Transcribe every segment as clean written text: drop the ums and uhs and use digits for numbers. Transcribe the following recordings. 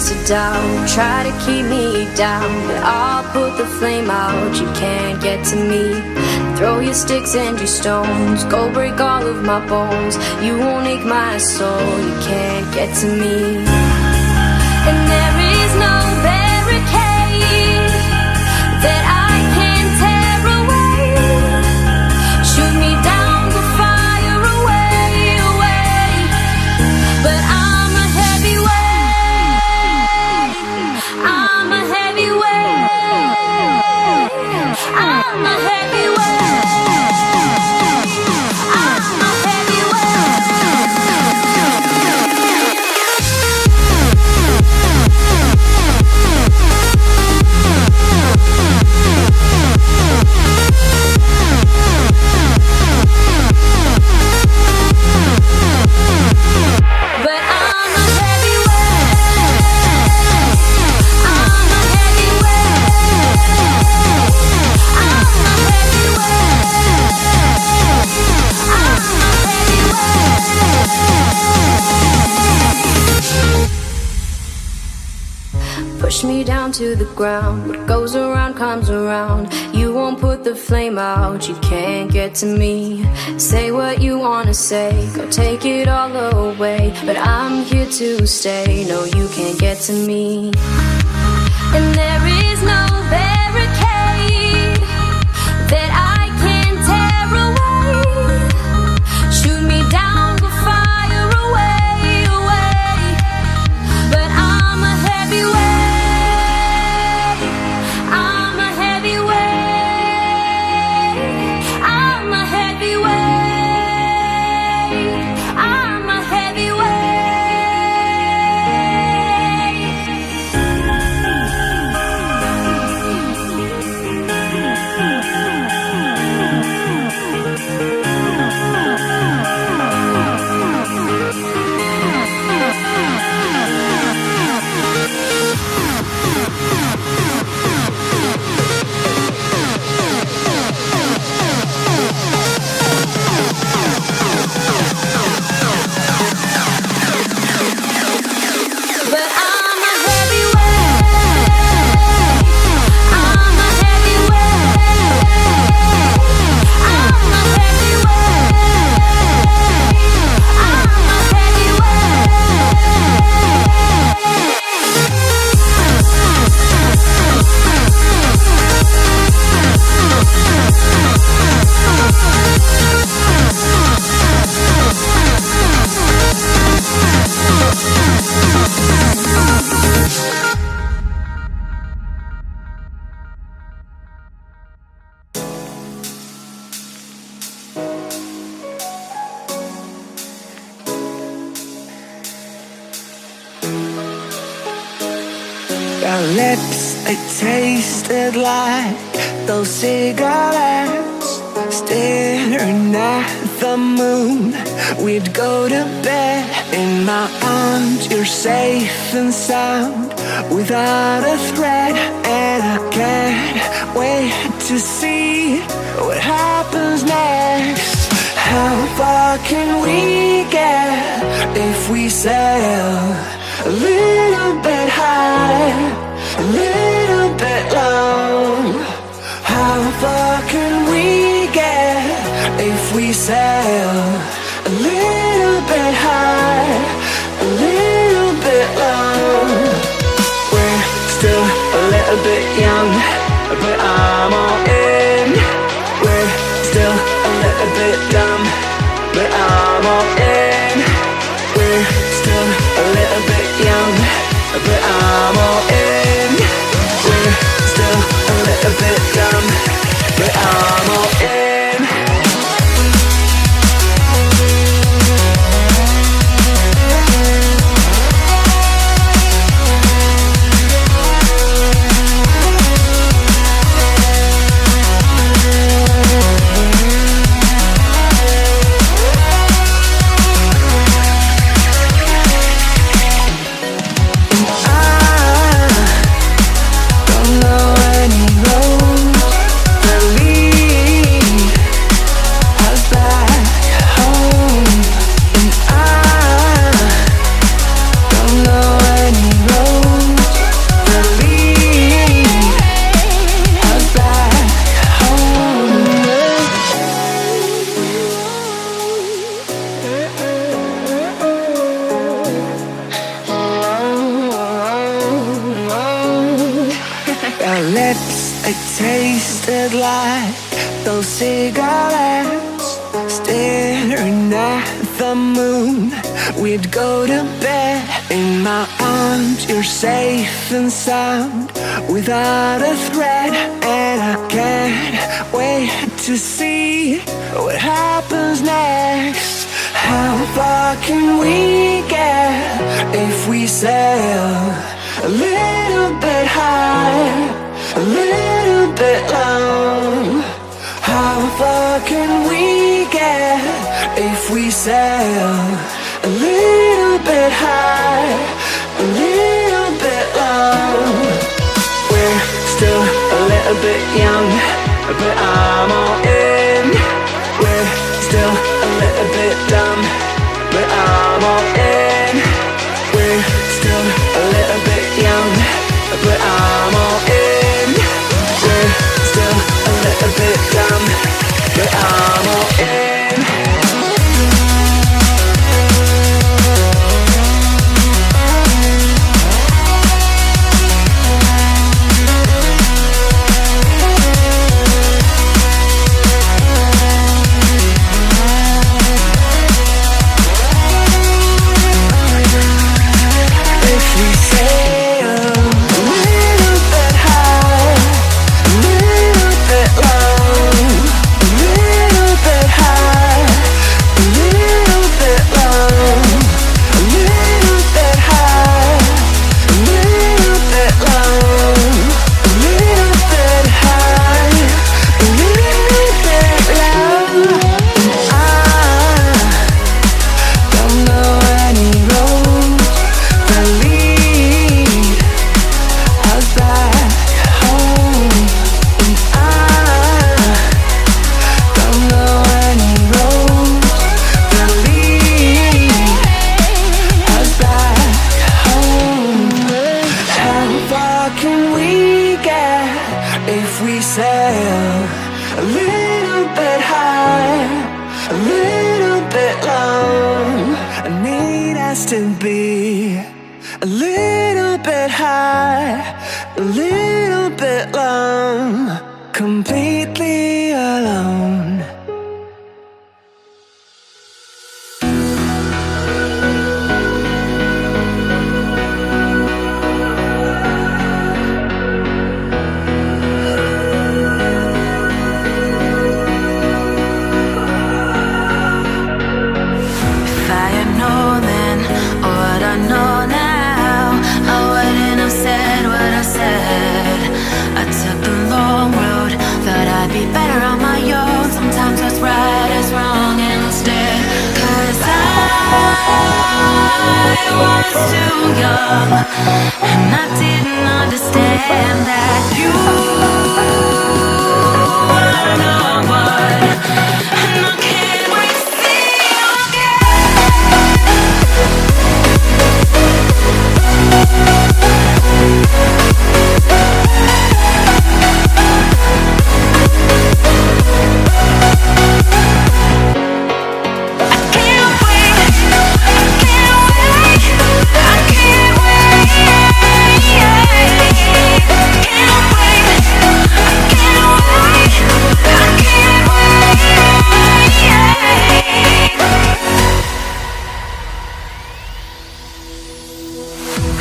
To doubt, try to keep me down, but I'll put the flame out. You can't get to me. Throw your sticks and your stones, go break all of my bones. You won't ache my soul. You can't get to me. And there is no barricade that I can tear away. Shoot me down, go fire away, away. But I'm a heavyweight. I'm a heavyweight. I'm a heavyweight. I'm a push me down to the ground. What goes around comes around. You won't put the flame out. You can't get to me. Say what you wanna say, go take it all away. But I'm here to stay. No, you can't get to me. And there is no barricade that I can tear away. Shoot me down, go fire away, away. But I'm a heavyweight. Our lips, they tasted like those cigarettes. Staring at the moon, we'd go to bed. In my arms, you're safe and sound, without a threat. And I can't wait to see what happens next. How far can we get if we sail a little bit high, a little bit low? How far can we get if we sail a little bit high, a little bit low? We're still a little bit young, but I'm all in. We're still a little bit dumb, but I'm all in. We're still a little bit young, but I'm all in. We're still a little bit dumb, but I'm all in. Tasted like those cigarettes. Staring at the moon, we'd go to bed. In my arms, you're safe and sound, without a threat. And I can't wait to see what happens next. How far can we get if we sail a little bit high, a little bit low? How far can we get if we sail a little bit high, a little bit low? We're still a little bit young, but I'm all in. We're still a little bit dumb, but I'm all in. We're still a little bit young, but I'm all in. We're still a little bit dumb, but I'm all in. Completely alone. What I know now, I wouldn't have said what I here on my own. Sometimes what's right is wrong instead. 'Cause I was too young, and I didn't understand that you were the one. And I can't wait to see you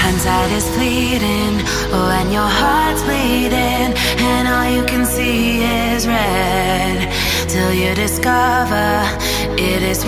hindsight is fleeting when your heart's bleeding and all you can see is red, till you discover it is